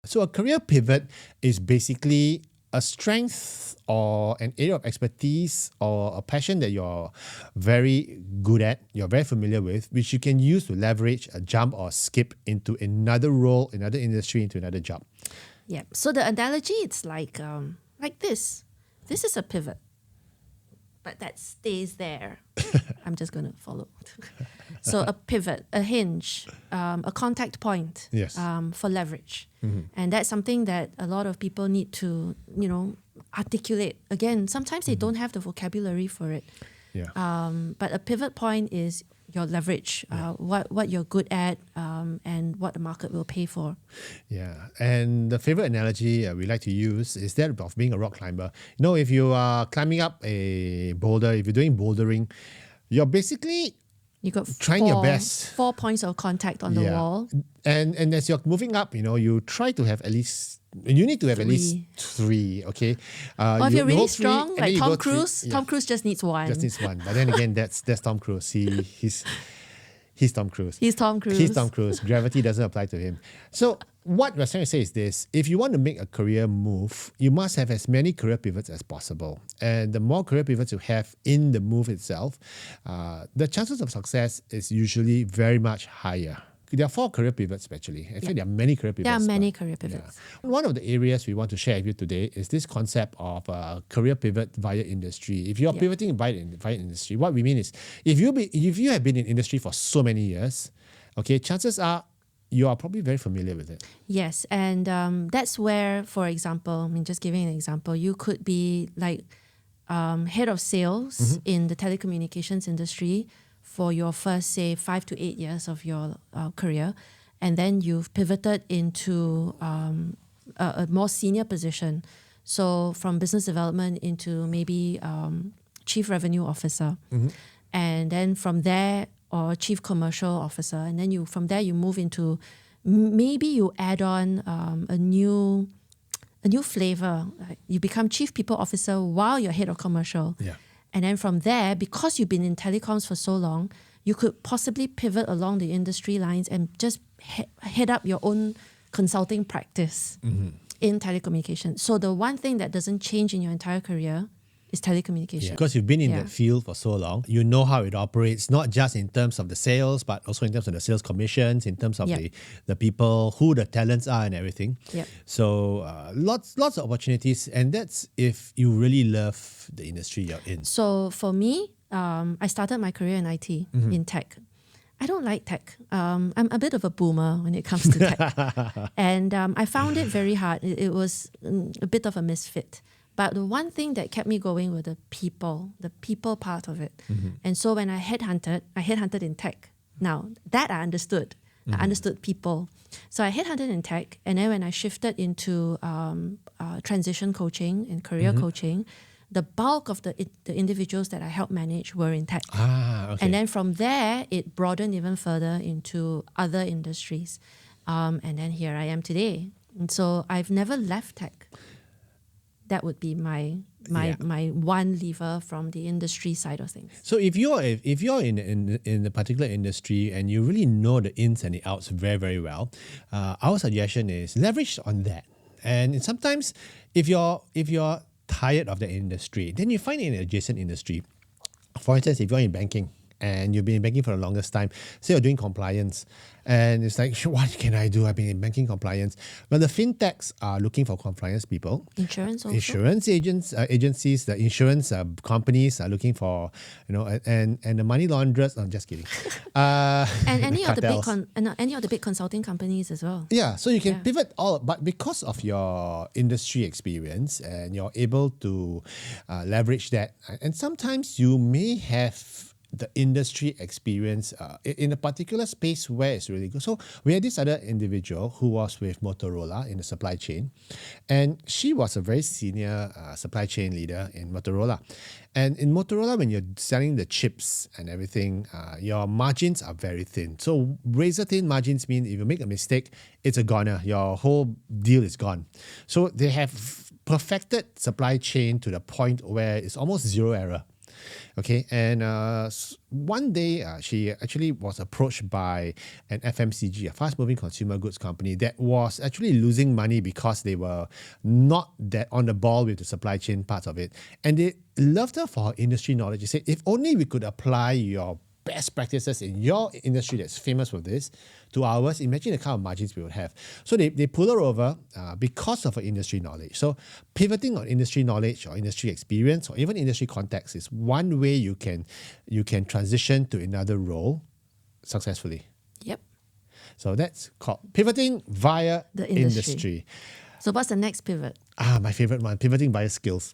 So a career pivot is basically a strength or an area of expertise or a passion that you're very good at, you're very familiar with, which you can use to leverage a jump or skip into another role, another industry, into another job. Yeah. So the analogy, it's like this. This is a pivot, but that stays there. I'm just going to follow. So a pivot, a hinge, a contact point Yes. for leverage. And that's something that a lot of people need to, articulate. Again, sometimes they don't have the vocabulary for it. Yeah. But a pivot point is your leverage, what you're good at, and what the market will pay for. Yeah, and the favorite analogy we like to use is that of being a rock climber. If you are climbing up a boulder, if you're doing bouldering, you're basically You got trying your best. 4 points of contact on the wall. And as you're moving up, you try to have at least. You need to have at least 3. Okay. Or if you're you really hold 3, strong, and like then you Tom go 3. Cruise, Tom Cruise just needs one. Just needs one. But then again, that's Tom Cruise. He's Tom Cruise. He's Tom Cruise. He's Tom Cruise. Gravity doesn't apply to him. So what we're trying to say is this: if you want to make a career move, you must have as many career pivots as possible. And the more career pivots you have in the move itself, the chances of success is usually very much higher. There are 4 career pivots actually. In fact, there are many career pivots. There are many but- career pivots. One of the areas we want to share with you today is this concept of career pivot via industry. If you're pivoting via industry, what we mean is if you have been in industry for so many years, okay, chances are you are probably very familiar with it. Yes, and that's where, for example, just giving an example, you could be like head of sales in the telecommunications industry for your first, say, 5 to 8 years of your career, and then you've pivoted into a more senior position. So from business development into maybe chief revenue officer, and then from there, or chief commercial officer, and then from there you move into maybe you add on a new flavor. Like you become chief people officer while you're head of commercial. Yeah. And then from there, because you've been in telecoms for so long, you could possibly pivot along the industry lines and just head up your own consulting practice in telecommunications. So the one thing that doesn't change in your entire career is telecommunication. Because you've been in that field for so long, you know how it operates, not just in terms of the sales, but also in terms of the sales commissions, in terms of the people, who the talents are and everything. Yep. So lots of opportunities, and that's if you really love the industry you're in. So for me, I started my career in IT, in tech. I don't like tech. I'm a bit of a boomer when it comes to tech. And I found it very hard. It was a bit of a misfit. But the one thing that kept me going were the people part of it. And so when I headhunted in tech. Now, that I understood. I understood people. So I headhunted in tech. And then when I shifted into transition coaching and career coaching, the bulk of the individuals that I helped manage were in tech. Okay. And then from there, it broadened even further into other industries. And then here I am today. And so I've never left tech. That would be my one lever from the industry side of things. So if you're in a particular industry and you really know the ins and the outs very, very well, our suggestion is leverage on that. And sometimes if you're tired of the industry, then you find it in an adjacent industry. For instance, if you're in banking and you've been in banking for the longest time, say you're doing compliance, and it's like, what can I do? I've been in banking compliance. But the fintechs are looking for compliance people. Insurance also. Insurance agencies, the insurance companies are looking for, and the money launderers. I'm just kidding. And any of cartels. any of the big consulting companies as well. Yeah, so you can pivot all, but because of your industry experience and you're able to leverage that, and sometimes you may have the industry experience in a particular space where it's really good. So we had this other individual who was with Motorola in the supply chain, and she was a very senior supply chain leader in Motorola. And in Motorola, when you're selling the chips and everything, your margins are very thin. So razor thin margins mean if you make a mistake, it's a goner. Your whole deal is gone. So they have perfected supply chain to the point where it's almost zero error. Okay, and one day she actually was approached by an FMCG, a fast-moving consumer goods company that was actually losing money because they were not that on the ball with the supply chain part of it. And they loved her for her industry knowledge. They said, if only we could apply your best practices in your industry that's famous for this to ours, imagine the kind of margins we would have. So they pull her over because of her industry knowledge. So pivoting on industry knowledge or industry experience or even industry context is one way you can transition to another role successfully. Yep. So that's called pivoting via The industry. industry. So what's the next pivot? My favorite one, pivoting via skills.